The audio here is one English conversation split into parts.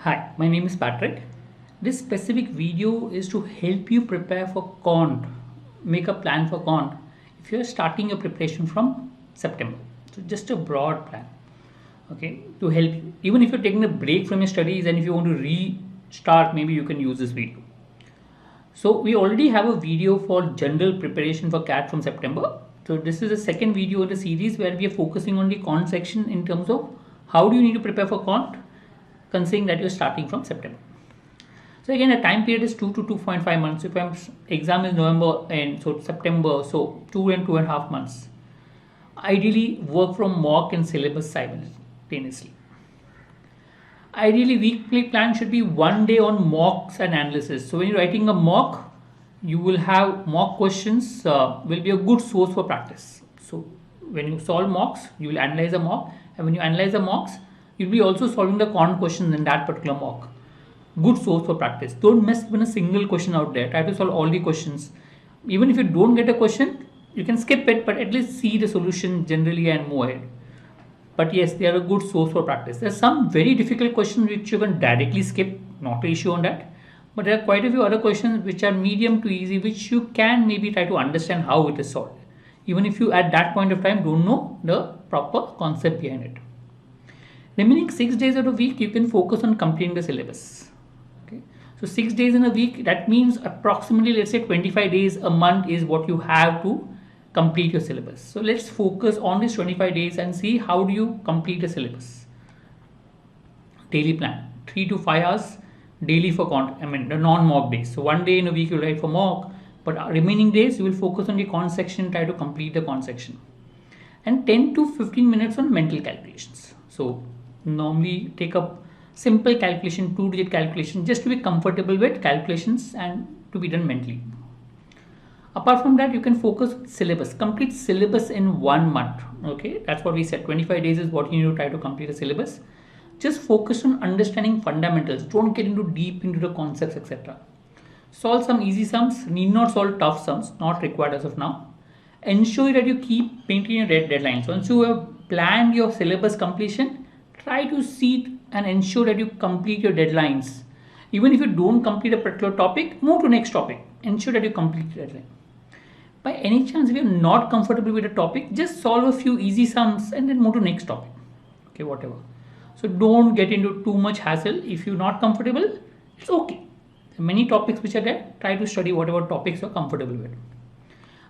Hi, my name is Patrick. This specific video is to help you prepare for CONT, make a plan for CONT if you're starting your preparation from September. So just a broad plan, okay, to help you. Even if you're taking a break from your studies and if you want to restart, maybe you can use this video. So we already have a video for general preparation for CAT from September. So this is the second video in the series where we are focusing on the CONT section in terms of how do you need to prepare for CONT considering that you're starting from September. So again, the time period is 2 to 2.5 months. If my exam is November and so September, so 2.5 months. Ideally, work from mock and syllabus simultaneously. Ideally, weekly plan should be 1 day on mocks and analysis. So when you're writing a mock, you will have mock questions will be a good source for practice. So when you solve mocks, you will analyze a mock, and when you analyze the mocks, you'll be also solving the CONT questions in that particular mock. Good source for practice. Don't mess with a single question out there. Try to solve all the questions. Even if you don't get a question, you can skip it, but at least see the solution generally and move ahead. But yes, they are a good source for practice. There's some very difficult questions which you can directly skip, not an issue on that. But there are quite a few other questions which are medium to easy, which you can maybe try to understand how it is solved. Even if you at that point of time don't know the proper concept behind it. Remaining 6 days of the week, you can focus on completing the syllabus. Okay. So 6 days in a week, that means approximately, let's say 25 days a month is what you have to complete your syllabus. So let's focus on these 25 days and see how do you complete the syllabus. Daily plan, 3 to 5 hours daily for the non-mock days. So 1 day in a week you write for mock, but remaining days you will focus on the CONT section, try to complete the CONT section. And 10 to 15 minutes on mental calculations. So normally take up simple calculation, 2-digit calculation, just to be comfortable with calculations and to be done mentally. Apart from that, you can focus on syllabus, complete syllabus in 1 month. Okay, that's what we said. 25 days is what you need to try to complete a syllabus. Just focus on understanding fundamentals. Don't get into deep into the concepts, etc. Solve some easy sums. Need not solve tough sums. Not required as of now. Ensure that you keep painting your deadlines. Once you have planned your syllabus completion, try to see and ensure that you complete your deadlines. Even if you don't complete a particular topic, move to next topic. Ensure that you complete the deadline. By any chance, if you're not comfortable with a topic, just solve a few easy sums and then move to next topic. Okay, whatever. So don't get into too much hassle. If you're not comfortable, it's okay. There are many topics which are there. Try to study whatever topics you're comfortable with.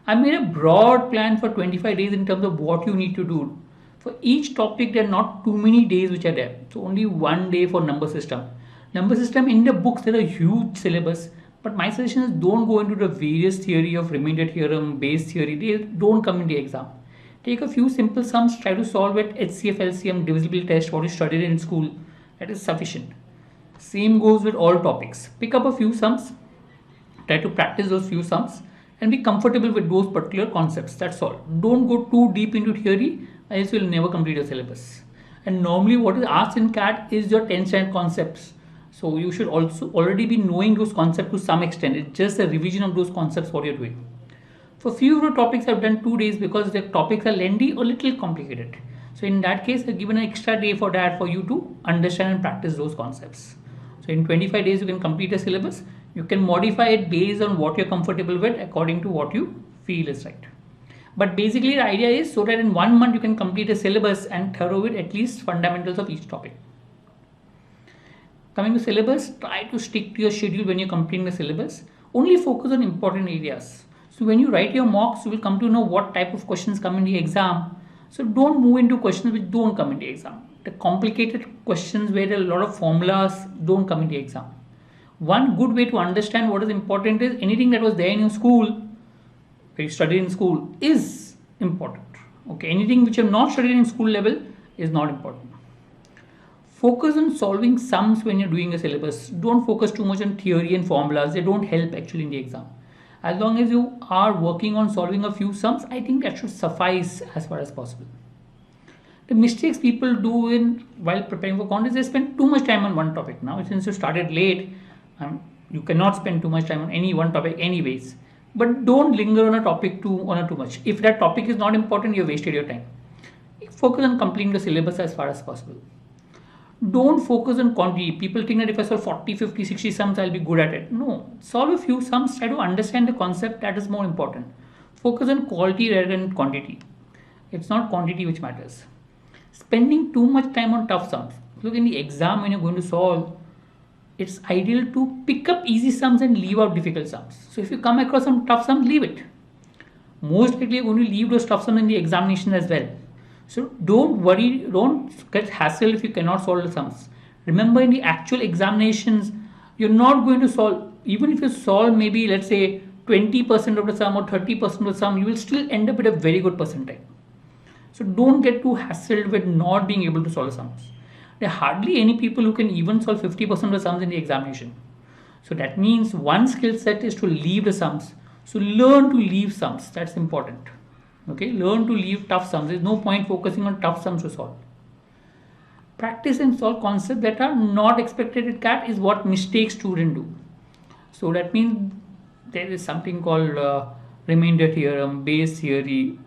I made a broad plan for 25 days in terms of what you need to do. For each topic, there are not too many days which are there. So only 1 day for number system. Number system in the books, there are huge syllabus. But my suggestion is don't go into the various theory of remainder theorem, base theory. They don't come in the exam. Take a few simple sums, try to solve it, HCF, LCM, divisibility test, what you studied in school. That is sufficient. Same goes with all topics. Pick up a few sums, try to practice those few sums and be comfortable with those particular concepts. That's all. Don't go too deep into theory, else you will never complete your syllabus. And normally what is asked in CAT is your 10th standard concepts. So you should also already be knowing those concepts to some extent. It's just a revision of those concepts what you're doing. For few of the topics I've done 2 days because the topics are lengthy or little complicated. So in that case, I've given an extra day for that for you to understand and practice those concepts. So in 25 days you can complete a syllabus. You can modify it based on what you're comfortable with according to what you feel is right. But basically the idea is so that in 1 month you can complete a syllabus and thorough with at least fundamentals of each topic. Coming to syllabus, try to stick to your schedule when you're completing the syllabus. Only focus on important areas. So when you write your mocks, you will come to know what type of questions come in the exam. So don't move into questions which don't come in the exam. The complicated questions where there are a lot of formulas don't come in the exam. One good way to understand what is important is anything that was there in your school, where you studied in school, is important. Okay, anything which you have not studied in school level is not important. Focus on solving sums when you're doing a syllabus. Don't focus too much on theory and formulas. They don't help actually in the exam. As long as you are working on solving a few sums, I think that should suffice as far as possible. The mistakes people do while preparing for CONT is they spend too much time on one topic. Now, since you started late, you cannot spend too much time on any one topic anyways. But don't linger on a topic too much. If that topic is not important, you have wasted your time. Focus on completing the syllabus as far as possible. Don't focus on quantity. People think that if I solve 40, 50, 60 sums, I'll be good at it. No, solve a few sums, try to understand the concept, that is more important. Focus on quality rather than quantity. It's not quantity which matters. Spending too much time on tough sums. Look, in the exam when you're going to solve, it's ideal to pick up easy sums and leave out difficult sums. So if you come across some tough sums, leave it. Most likely you're going to leave those tough sums in the examination as well. So don't worry, don't get hassled if you cannot solve the sums. Remember, in the actual examinations, you're not going to solve, even if you solve maybe let's say 20% of the sum or 30% of the sum, you will still end up with a very good percentile. So don't get too hassled with not being able to solve sums. There are hardly any people who can even solve 50% of the sums in the examination. So that means one skill set is to leave the sums. So learn to leave sums. That's important. Okay, learn to leave tough sums. There's no point focusing on tough sums to solve. Practice and solve concepts that are not expected at CAT is what mistakes students do. So that means there is something called remainder theorem, Bayes theory,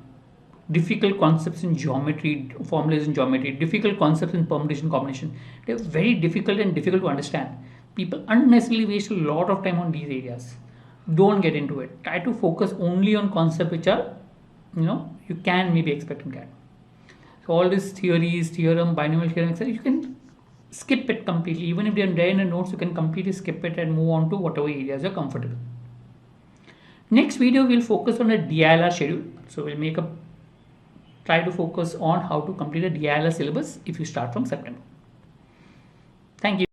difficult concepts in geometry, formulas in geometry, difficult concepts in permutation combination. They're very difficult and difficult to understand. People unnecessarily waste a lot of time on these areas. Don't get into it. Try to focus only on concepts which are, you can maybe expect in CAT. So all these theories, theorem, binomial theorem, etc., you can skip it completely. Even if they are there in the notes, you can completely skip it and move on to whatever areas you're comfortable. Next video, we'll focus on a DILR schedule. So we'll try to focus on how to complete a DILR syllabus if you start from September. Thank you.